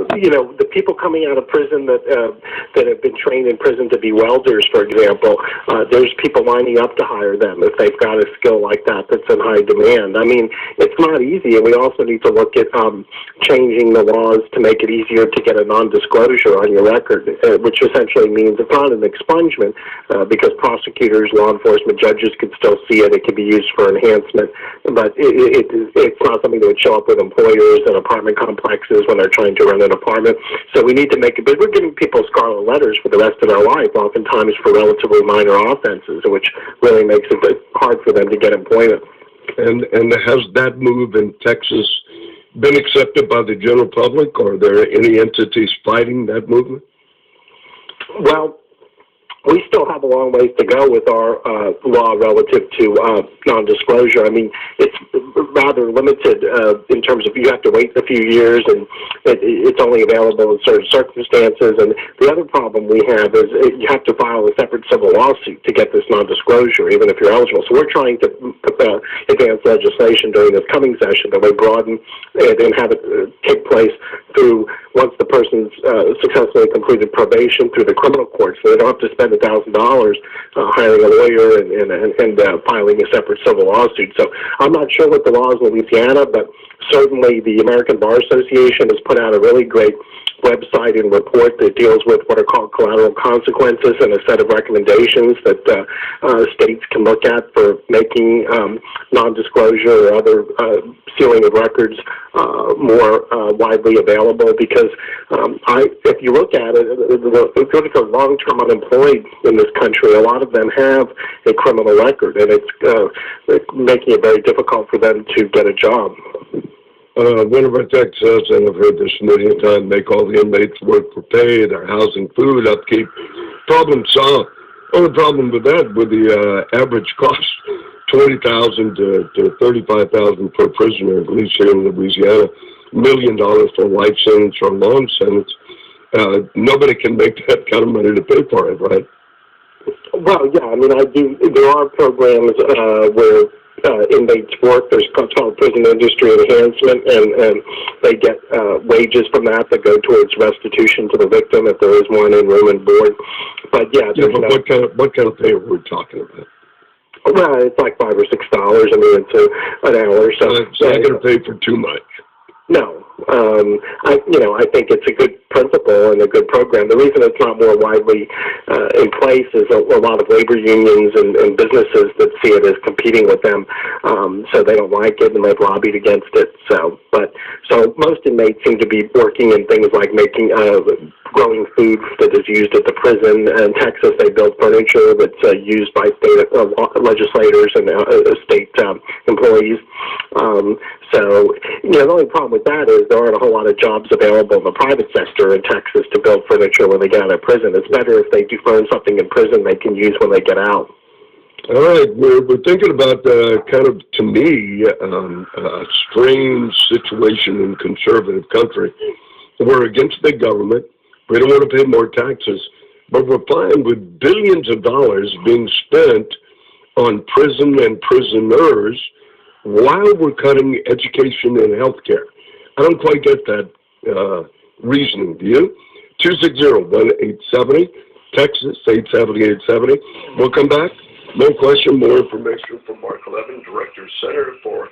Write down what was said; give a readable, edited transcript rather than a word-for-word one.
the people coming out of prison that have been trained in prison to be welders, for example, there's people lining up to hire them if they've got a skill like that that's in high demand. I mean, it's not easy, and we also need to look at changing the laws to make it easier to get a non-disclosure on your record, which essentially means it's not an expungement because prosecutors, law enforcement, judges could still see it. It could be used for enhancement, but it's not something that would show up with employers and apartment complexes when they're trying to rent an apartment. So we need to make it, but we're giving people scarlet letters for the rest of their life, oftentimes for relatively minor offenses, which really makes it hard for them to get employment. And has that move in Texas been accepted by the general public? Are there any entities fighting that movement? Well, we still have a long ways to go with our law relative to non-disclosure. I mean, it's rather limited in terms of you have to wait a few years, and it's only available in certain circumstances. And the other problem we have is you have to file a separate civil lawsuit to get this non-disclosure, even if you're eligible. So we're trying to advance legislation during this coming session that would broaden it and have it take place through once the person's successfully completed probation through the criminal court, so they don't have to spend $1,000 hiring a lawyer and filing a separate civil lawsuit. So I'm not sure what the law is in Louisiana, but certainly the American Bar Association has put out a really great website and report that deals with what are called collateral consequences and a set of recommendations that states can look at for making non-disclosure or other sealing of records more widely available. Because if you look at it, if you look at long-term unemployed in this country, a lot of them have a criminal record, and it's making it very difficult for them to get a job. One of our tech says, and I've heard this a million times, make all the inmates work for pay, their housing, food, upkeep. Problem solved. Only problem with that, with the average cost, $20,000 to $35,000 per prisoner, at least here in Louisiana, $1 million for a life sentence or a long sentence. Nobody can make that kind of money to pay for it, right? Well, yeah, I mean, there are programs where inmates work. There's called prison industry enhancement, and they get wages from that go towards restitution to the victim if there is one in room and board. But yeah, but what kind of pay are we talking about? Well, it's like $5 or $6. I mean, it's an hour. So I'm going to pay for too much. No, I think it's a good principle and a good program. The reason it's not more widely in place is a lot of labor unions and businesses that see it as competing with them, so they don't like it and they've lobbied against it. So most inmates seem to be working in things like making growing food that is used at the prison. In Texas, they build furniture that's used by state legislators and state employees. So the only problem with that is there aren't a whole lot of jobs available in the private sector in Texas to build furniture when they get out of prison. It's better if they do learn something in prison they can use when they get out. All right, we're thinking about kind of, to me, a strange situation in conservative country. We're against big government. We don't want to pay more taxes, but we're fine with billions of dollars being spent on prison and prisoners while we're cutting education and health care. I don't quite get that reasoning, do you? 260-1870, Texas, 870-870. We'll come back. More question, more information from Mark Levin, Director, Center for